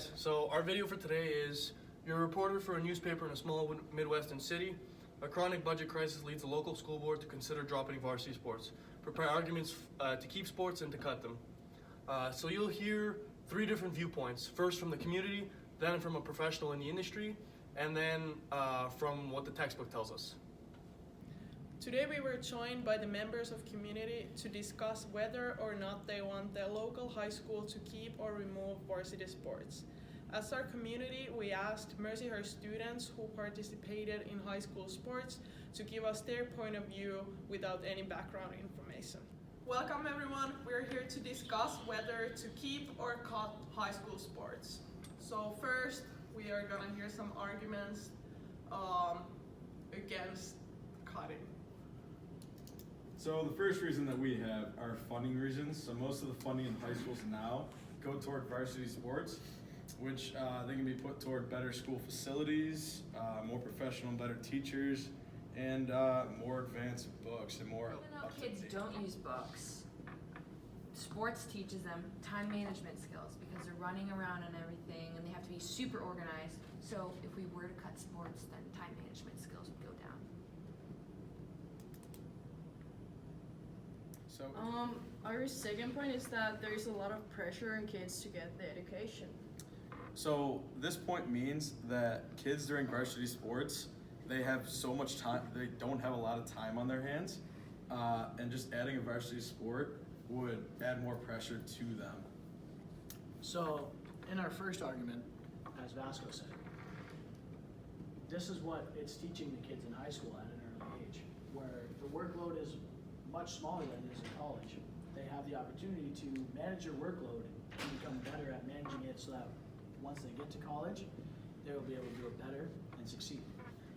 guys, so our video for today is you're a reporter for a newspaper in a small Midwestern city. A chronic budget crisis leads the local school board to consider dropping varsity sports. Prepare arguments to keep sports and to cut them. So you'll hear three different viewpoints. First from the community, then from a professional in the industry, and then from what the textbook tells us. Today we were joined by the members of community to discuss whether or not they want their local high school to keep or remove varsity sports. As our community, we asked Mercyhurst students who participated in high school sports to give us their point of view without any background information. Welcome everyone, we're here to discuss whether to keep or cut high school sports. So first, we are gonna hear some arguments against cutting. So the first reason that we have are funding reasons. So most of the funding in high schools now go toward varsity sports, which they can be put toward better school facilities, more professional and better teachers, and more advanced books and more. Even though kids don't use books, sports teaches them time management skills because they're running around and everything and they have to be super organized. So if we were to cut sports, then time management skills would go down. So Our second point is that there's a lot of pressure on kids to get the education. So this point means that kids during varsity sports, they have so much time, they don't have a lot of time on their hands, and just adding a varsity sport would add more pressure to them. So, in our first argument, as Vasco said, this is what it's teaching the kids in high school at an early age, where the workload is much smaller than it is in college. They have the opportunity to manage their workload and become better at managing it so that once they get to college, they will be able to do it better and succeed.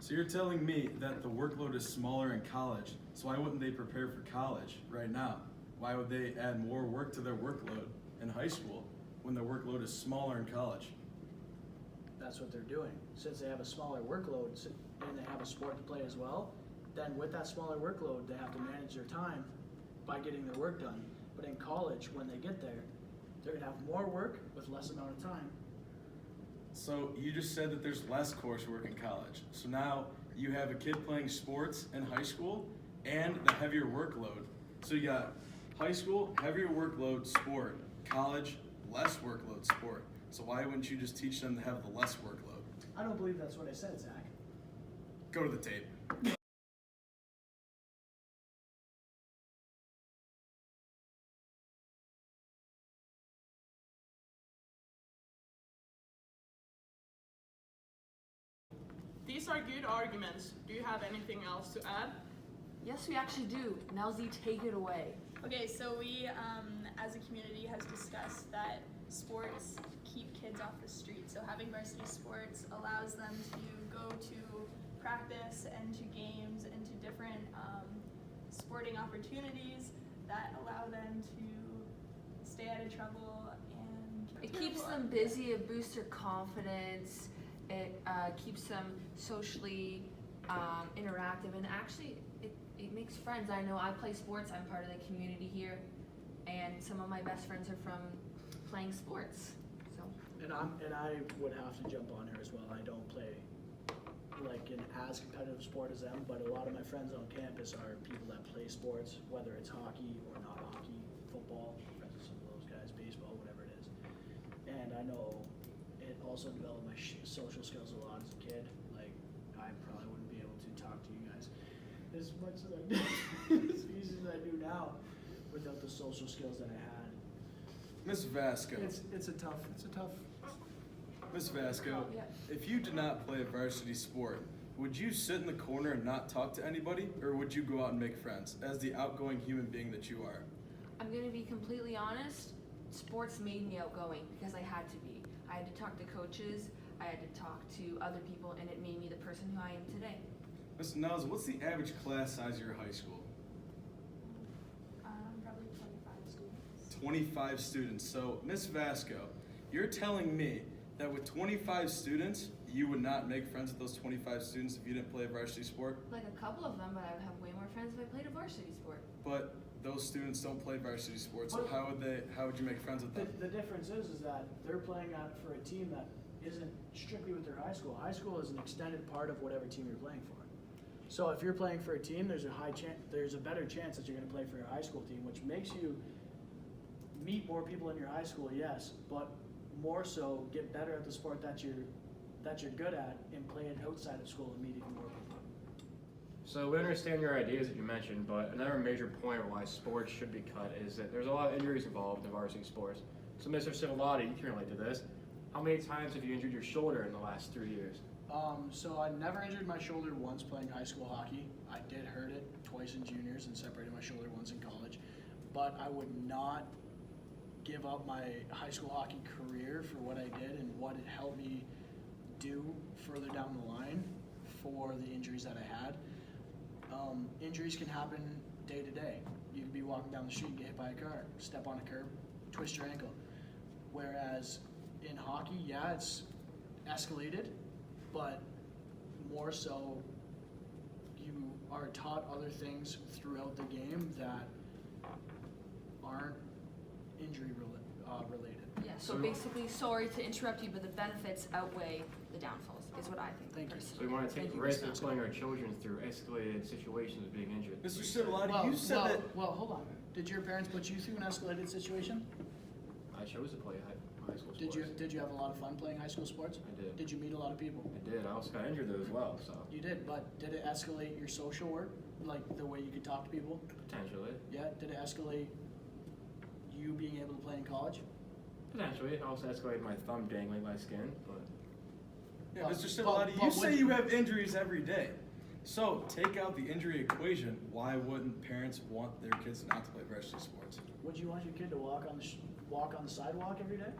So you're telling me that the workload is smaller in college, so why wouldn't they prepare for college right now? Why would they add more work to their workload in high school when their workload is smaller in college? That's what they're doing. Since they have a smaller workload and they have a sport to play as well, then with that smaller workload, they have to manage their time by getting their work done. But in college, when they get there, they're gonna have more work with less amount of time. So you just said that there's less coursework in college. So now you have a kid playing sports in high school and the heavier workload. So you got high school, heavier workload sport, college, less workload sport. So why wouldn't you just teach them to have the less workload? I don't believe that's what I said, Zach. Go to the tape. These are good arguments. Do you have anything else to add? Yes, we actually do. Nelsy, take it away. Okay, so we, as a community, has discussed that sports keep kids off the street. So having varsity sports allows them to go to practice and to games and to different sporting opportunities that allow them to stay out of trouble and. It keeps them busy, it boosts their confidence, it keeps them socially interactive, and actually it makes friends. I know I play sports, I'm part of the community here, and some of my best friends are from playing sports. So. And I would have to jump on her as well. I don't play like an as competitive sport as them, but a lot of my friends on campus are people that play sports, whether it's hockey or not hockey, football, friends with some of those guys, baseball, whatever it is. And I know it also developed my social skills a lot as a kid. Like, I probably wouldn't be able to talk to you guys as much as I did, as easy as I do now, without the social skills that I had. Miss Vasco. It's a tough. Miss Vasco, Yeah. if you did not play a varsity sport, would you sit in the corner and not talk to anybody, or would you go out and make friends as the outgoing human being that you are? I'm gonna be completely honest, sports made me outgoing because I had to be. I had to talk to coaches, I had to talk to other people, and it made me the person who I am today. Miss Nels, what's the average class size of your high school? Probably 25 students. 25 students. So, Miss Vasco, you're telling me that with 25 students, you would not make friends with those 25 students if you didn't play a varsity sport? Like a couple of them, but I would have way more friends if I played a varsity sport. But those students don't play varsity sports. So But- how would you make friends with them? The difference is that they're playing for a team that isn't strictly with their high school. High school is an extended part of whatever team you're playing for. So if you're playing for a team, there's a better chance that you're going to play for your high school team, which makes you meet more people in your high school, yes, but more so get better at the sport that you're good at and play it outside of school and meet even more people. So we understand your ideas that you mentioned, but another major point why sports should be cut is that there's a lot of injuries involved in varsity sports. So Mr. Civilotti, you can relate to this. How many times have you injured your shoulder in the last 3 years? So I never injured my shoulder once playing high school hockey. I did hurt it twice in juniors and separated my shoulder once in college. But I would not give up my high school hockey career for what I did and what it helped me do further down the line for the injuries that I had. Injuries can happen day to day. You can be walking down the street and get hit by a car, step on a curb, twist your ankle. Whereas in hockey, yeah, it's escalated, but more so you are taught other things throughout the game that aren't injury related. Yeah, so basically, sorry to interrupt you, but the benefits outweigh the downfalls, is what I think. Thank you. So we want to take the risk of putting our children through escalated situations of being injured. Mr. Civilotti, you said that. Well, hold on. Did your parents put you through an escalated situation? I chose to play high school sports. Did you have a lot of fun playing high school sports? I did. Did you meet a lot of people? I did. I also got injured though as well, so You did, but did it escalate your social work? Like the way you could talk to people? potentially. Yeah, did it escalate you being able to play in college? Potentially. It also escalated my thumb dangling my skin, but Yeah, But- Mr. Civilotti, you but say would- you have injuries every day. So take out the injury equation. Why wouldn't parents want their kids not to play varsity sports? Would you want your kid to walk on the sidewalk every day?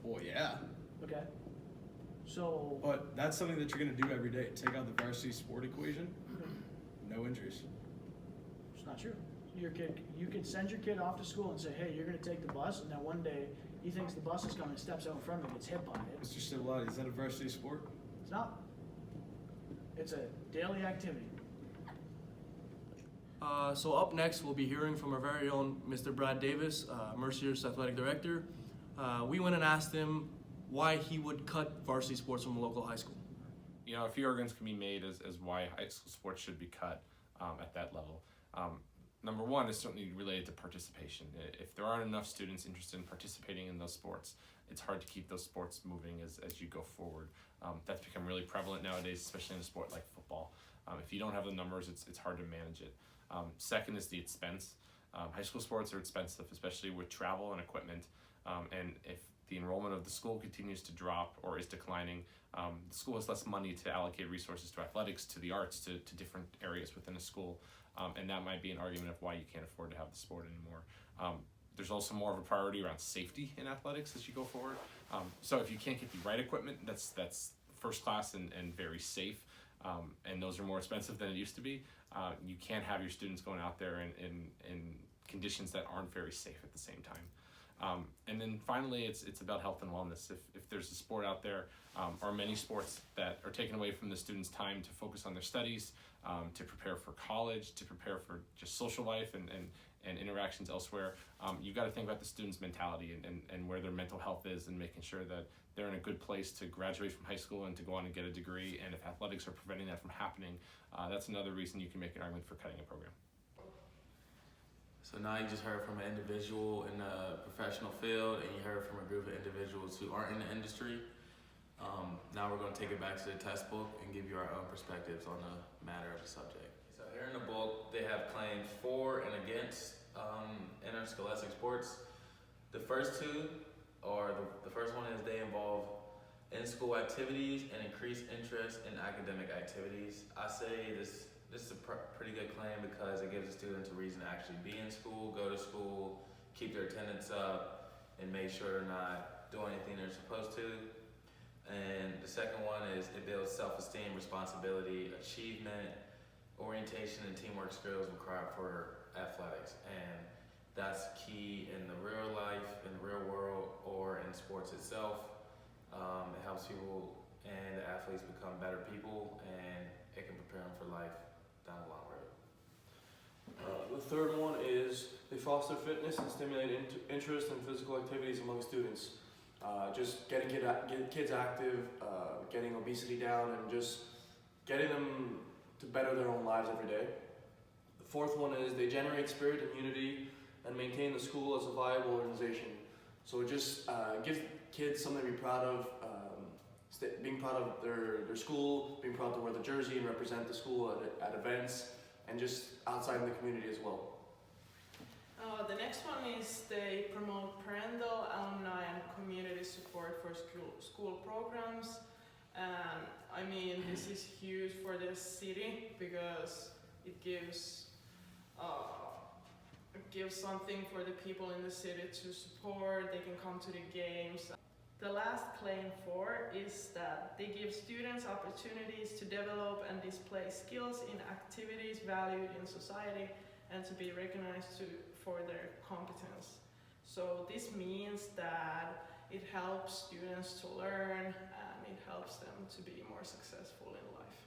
Well, yeah, Okay. So but that's something that you're gonna do every day. Take out the varsity sport equation. No injuries. it's not true. You could send your kid off to school and say, hey, you're gonna take the bus, and then one day he thinks the bus is coming, steps out in front of him, gets hit by it. Mr. Civilotti, is that a varsity sport? It's not. It's a daily activity. So up next, we'll be hearing from our very own Mr. Brad Davis, Mercier's athletic director. We went and asked him why he would cut varsity sports from a local high school. You know, a few arguments can be made as why high school sports should be cut at that level. Number one is certainly related to participation. If there aren't enough students interested in participating in those sports, it's hard to keep those sports moving as you go forward. That's become really prevalent nowadays, especially in a sport like football. If you don't have the numbers, it's hard to manage it. Second is the expense. High school sports are expensive, especially with travel and equipment. And if the enrollment of the school continues to drop or is declining, the school has less money to allocate resources to athletics, to the arts, to different areas within a school. And that might be an argument of why you can't afford to have the sport anymore. There's also more of a priority around safety in athletics as you go forward. So if you can't get the right equipment, that's first class and very safe, and those are more expensive than it used to be, you can't have your students going out there in conditions that aren't very safe at the same time. And then finally, it's about health and wellness. If there's a sport out there, or many sports that are taken away from the students' time to focus on their studies, to prepare for college, to prepare for just social life and interactions elsewhere, you've got to think about the students' mentality and where their mental health is, and making sure that they're in a good place to graduate from high school and to go on and get a degree. And if athletics are preventing that from happening, that's another reason you can make an argument for cutting a program. So now you just heard from an individual in the professional field, and you heard from a group of individuals who aren't in the industry. Now we're going to take it back to the test book and give you our own perspectives on the matter of the subject. So here in the book, they have claims for and against interscholastic sports. The first two, or the first one is they involve in-school activities and increased interest in academic activities. I say this is a pretty good claim because it gives the students a reason to actually be in school, go to school, keep their attendance up, and make sure they're not doing anything they're supposed to. And the second one is it builds self-esteem, responsibility, achievement, orientation, and teamwork skills required for athletics. And that's key in the real life, in the real world, or in sports itself. It helps people and the athletes become better people, and it can prepare them for life down the long road. The third one is they foster fitness and stimulate interest in physical activities among students. Just getting kids active, getting obesity down, and just getting them to better their own lives every day. The fourth one is they generate spirit and unity and maintain the school as a viable organization. So it just gives kids something to be proud of, being proud of their school, being proud to wear the jersey and represent the school at events, and just outside in the community as well. The next one is they promote parental, alumni, and community support for school programs. I mean, this is huge for the city because it gives something for the people in the city to support. They can come to the games. The last claim for is that they give students opportunities to develop and display skills in activities valued in society and to be recognized for their competence. So this means that it helps students to learn and it helps them to be more successful in life.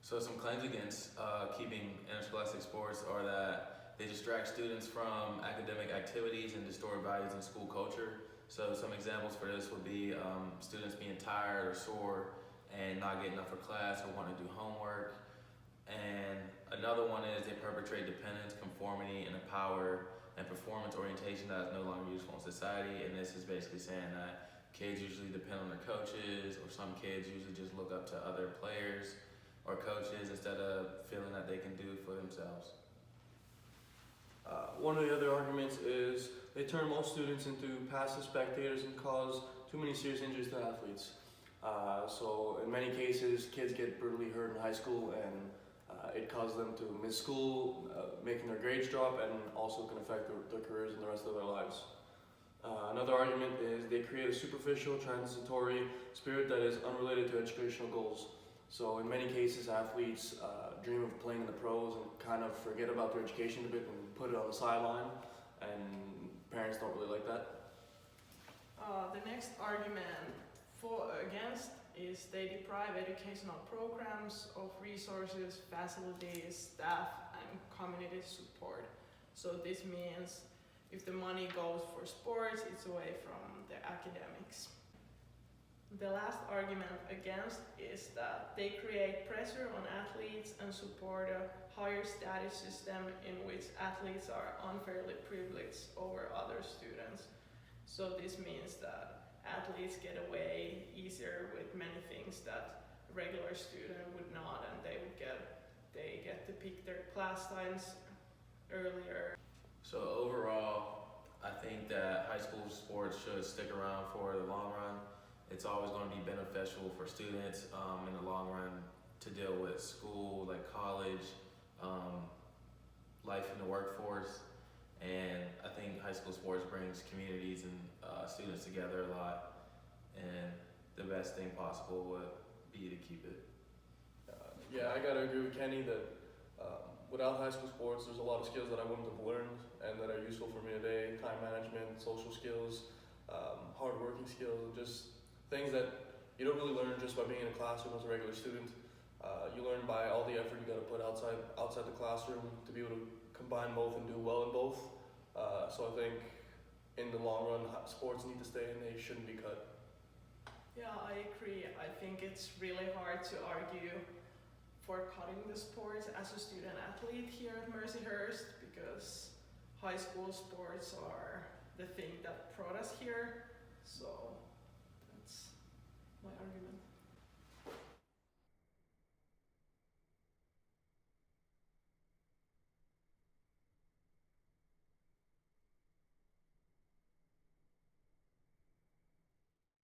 So some claims against keeping interscholastic sports are that they distract students from academic activities and distort values in school culture. So some examples for this would be students being tired or sore and not getting up for class or wanting to do homework. And another one is they perpetrate dependence, conformity, and a power and performance orientation that is no longer useful in society. And this is basically saying that kids usually depend on their coaches, or some kids usually just look up to other players or coaches instead of feeling that they can do for themselves. One of the other arguments is they turn most students into passive spectators and cause too many serious injuries to athletes. So in many cases, kids get brutally hurt in high school, and it causes them to miss school, making their grades drop, and also can affect their careers and the rest of their lives. Another argument is they create a superficial, transitory spirit that is unrelated to educational goals. So in many cases, athletes dream of playing in the pros and kind of forget about their education a bit and put it on the sideline, and parents don't really like that. The next argument against is they deprive educational programs of resources, facilities, staff, and community support. So this means if the money goes for sports, it's away from the academics. The last argument against is that they create pressure on athletes and support a higher status system in which athletes are unfairly privileged over other students. So this means that athletes get away easier with many things that a regular student would not, and they get to pick their class times earlier. So overall, I think that high school sports should stick around for the long run. It's always going to be beneficial for students in the long run to deal with school, like college, life in the workforce. And I think high school sports brings communities and students together a lot. And the best thing possible would be to keep it. Yeah, I gotta agree with Kenny that without high school sports, there's a lot of skills that I wouldn't have learned and that are useful for me today. Time management, social skills, hard-working skills, just things that you don't really learn just by being in a classroom as a regular student. You learn by all the effort you gotta put outside the classroom to be able to combine both and do well in both. So I think in the long run, sports need to stay and they shouldn't be cut. Yeah, I agree. I think it's really hard to argue for cutting the sports as a student athlete here at Mercyhurst because high school sports are the thing that brought us here. So that's my argument.